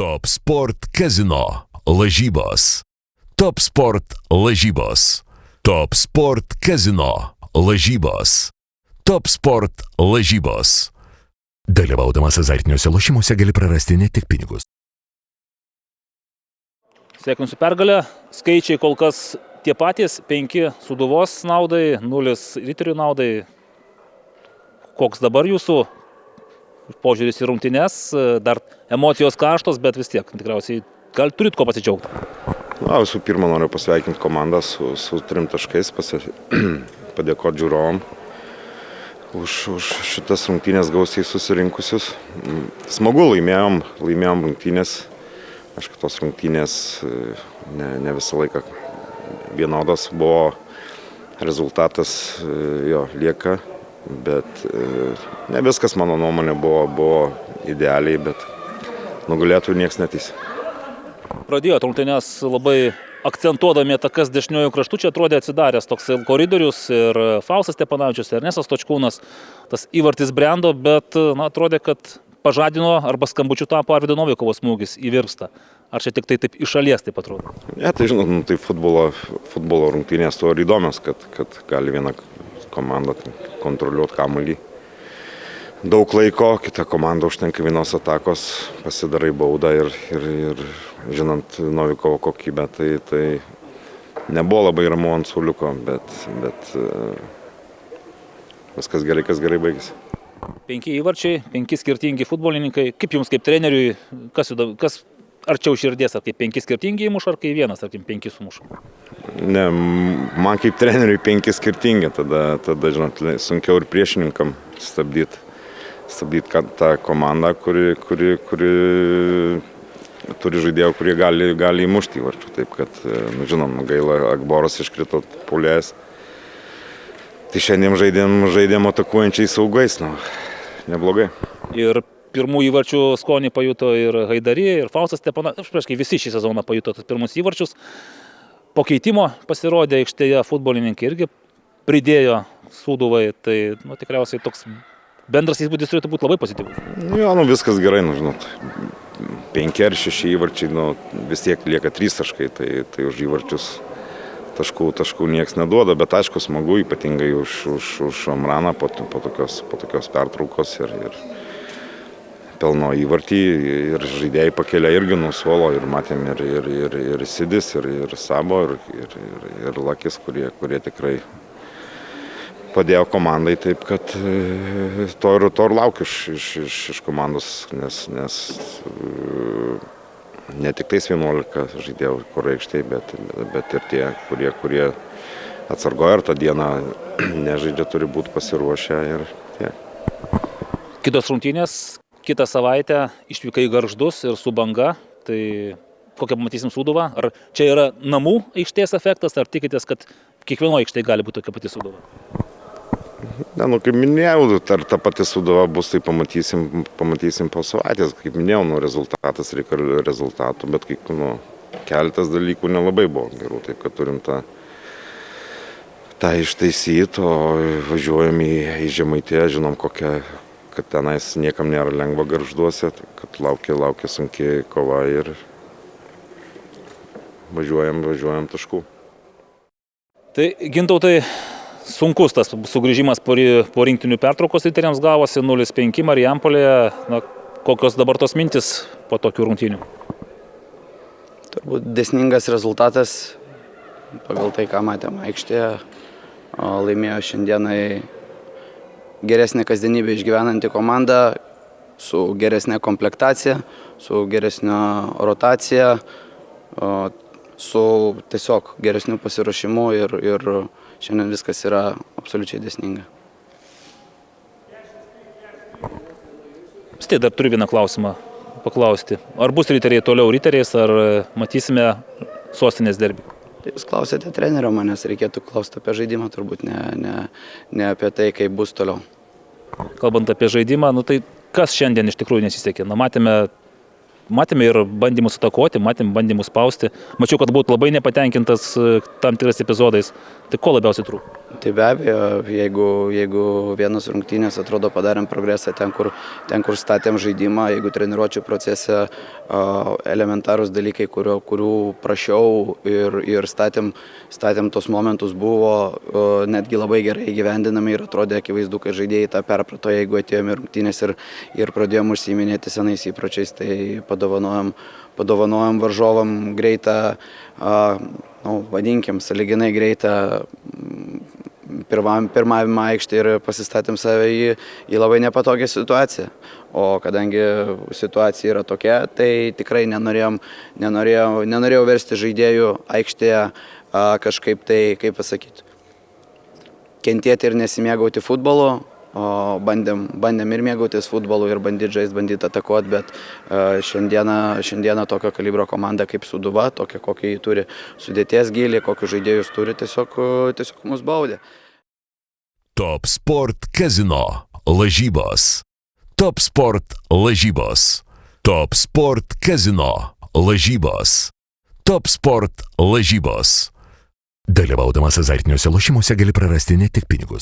Top Sport Casino lažybos. Top Sport lažybos. Top Sport Casino lažybos. Top Sport lažybos. Dalyvaudamas azartiniuose lošimuose gali prarasti ne tik pinigus. Sveikinu su pergalė. Skaičiai kol kas tie patys. 5 Sūduvos naudai, 0 Riterių naudai. Koks dabar jūsų požiūris į rungtynes? Dar emocijos karštos, bet vis tiek tikriausiai gal turit ko pasidžiaugti. Visų pirma, noriu pasveikinti komandą su 3 taškais, padėkoti žiūrovom už šitas rungtynės gausiai susirinkusius. Smagu, laimėjom rungtynės. Aišku, tos rungtynės ne visą laiką vienodas buvo, rezultatas jo lieka, bet ne viskas, mano nuomonė, buvo idealiai, bet nugalėtojų niekas neteisė. Pradėjo rungtynes labai akcentuodami atakas dešiniojų kraštų, čia atrodė atsidaręs toks koridorius ir Faustas Stepanavičius, ir Ernestas Točkūnas. Tas įvartis brendo, bet atrodė, kad pažadino arba skambučių tapo Arvydo Novikovo smūgis į virpstą. Ar čia tik tai taip iš šalies taip atrodo? Ne, tai žinot, tai futbolo rungtynės to ir įdomios, kad gali viena komanda kontroliuoti kamuolį daug laiko, kita komanda užtenka vienos atakos, pasidarai baudą ir žinant Novikovo kokybę, tai nebuvo labai ramu ant suoliuko, bet viskas gerai, kas gerai baigėsi. 5 įvarčiai, 5 skirtingi futbolininkai. Kaip jums kaip treneriui, kas arčiau širdies, ar kaip 5 skirtingi įmuša, ar kai vienas, ar kaip 5 sumuša? Ne, man kaip treneriui 5 skirtingi, tada žinot, sunkiau ir priešininkam stabdyti tą komandą, kuri turi žaidėjų, kurie gali įmušti įvarčių. Taip kad, žinom, gaila, Akboras iškrito puolėjas. Tai šiandien žaidėm atakuojančiais saugais, neblogai. Ir pirmų įvarčių skonį pajuto ir Haidari, ir Faustas Stepanavičius. Prieškai visi šį sezoną pajuto tas pirmus įvarčius. Po keitimo pasirodė aikštėje futbolininkai irgi pridėjo Sūduvai. Tai tikriausiai toks bendras įspūdis turėtų būti labai pozityvus. Jo, viskas gerai, žinot. 5 ar 6 įvarčiai, vis tiek lieka 3 taškai, tai už įvarčius taškų nieks neduoda, bet aišku smagu, ypatingai už Amraną po tokios pertraukos ir pelno įvartį, ir žaidėjai pakėlė irgi nuo suolo, ir matėm ir Sidis, ir Sabo, ir Lakis, kurie tikrai padėjo komandai, taip kad to ir laukiu iš komandos, nes ne tik tais 11 žaidėjų kur aikštėje, bet ir tie, kurie atsargoja ir tą dieną nežaidžia, turi būti pasiruošę ir tie. Kitos rungtynės, kitą savaitę išvykai į Gargždus ir su Banga, tai kokią pamatysim Sūduvą? Ar čia yra namų aikštės efektas, ar tikitės, kad kiekvienoje aikštėje gali būti tokia pati Sūduva? Ne, kaip minėjau, ar ta pati Sūduva bus, tai pamatysim po savaitės. Kaip minėjau, rezultatas reikia rezultatų, bet keletas dalykų nelabai buvo gerų, taip kad turim tą ištaisyti, o važiuojam į Žemaitiją, žinom kad tenais niekam nėra lengva Gargžduose, kad laukia sunki kova ir važiuojam taškų. Tai Gintautai, sunkus tas sugrįžimas po rinktinių pertraukos riteriams gavosi, 0-5 Marijampolėje. Kokios dabar tos mintis po tokių rungtynių? Turbūt dėsningas rezultatas pagal tai, ką matėm aikštėje. Laimėjo šiandienai geresnė kasdienybė išgyvenanti komanda su geresnė komplektacija, su geresnė rotacija, su tiesiog geresniu pasiruošimu ir šiandien viskas yra absoliučiai dėsninga. Štai dar turiu vieną klausimą paklausti. Ar bus riteriai toliau riteriais, ar matysime sostinės derbį? Jūs klausėte trenerio, manęs reikėtų klausti apie žaidimą, turbūt ne apie tai, kaip bus toliau. Kalbant apie žaidimą, tai kas šiandien iš tikrųjų nesisekė? Matėme Matėme ir bandymus atakuoti, matėme bandymus spausti. Mačiau, kad būtų labai nepatenkintas tam tikrais epizodais. Tai ko labiausiai trūko? Tai be abejo, jeigu vienas rungtynės atrodo padarėm progresą ten, kur statėm žaidimą, jeigu treniruočių procese elementarūs dalykai, kurių prašiau ir statėm tos momentus buvo netgi labai gerai įgyvendinami ir atrodė akivaizdu, kad žaidėjai tą perprato, jeigu atėjome rungtynės ir pradėjom užsiiminėti senais įpročiais, tai padovanojom varžovam greitą, vadinkim, sąlyginai greitą pirmavimą aikštę ir pasistatėm save į labai nepatogią situaciją. O kadangi situacija yra tokia, tai tikrai nenorėjau versti žaidėjų aikštėje kažkaip tai, kaip pasakyti, kentėti ir nesimėgauti futbolu. O bandėm ir mėgautis futbolu ir bandyti žaisti, bandyti atakuoti, bet šiandieną tokio kalibro komanda kaip Sūduva, tokia kokia jį turi sudėties gilį, kokius žaidėjus turi, tiesiog mus baudė. Top Sport Casino lažybos. Top Sport lažybos. Top Sport Casino lažybos. Top Sport lažybos. Dalyvaudamas azartiniuose lošimuose gali prarasti ne tik pinigus,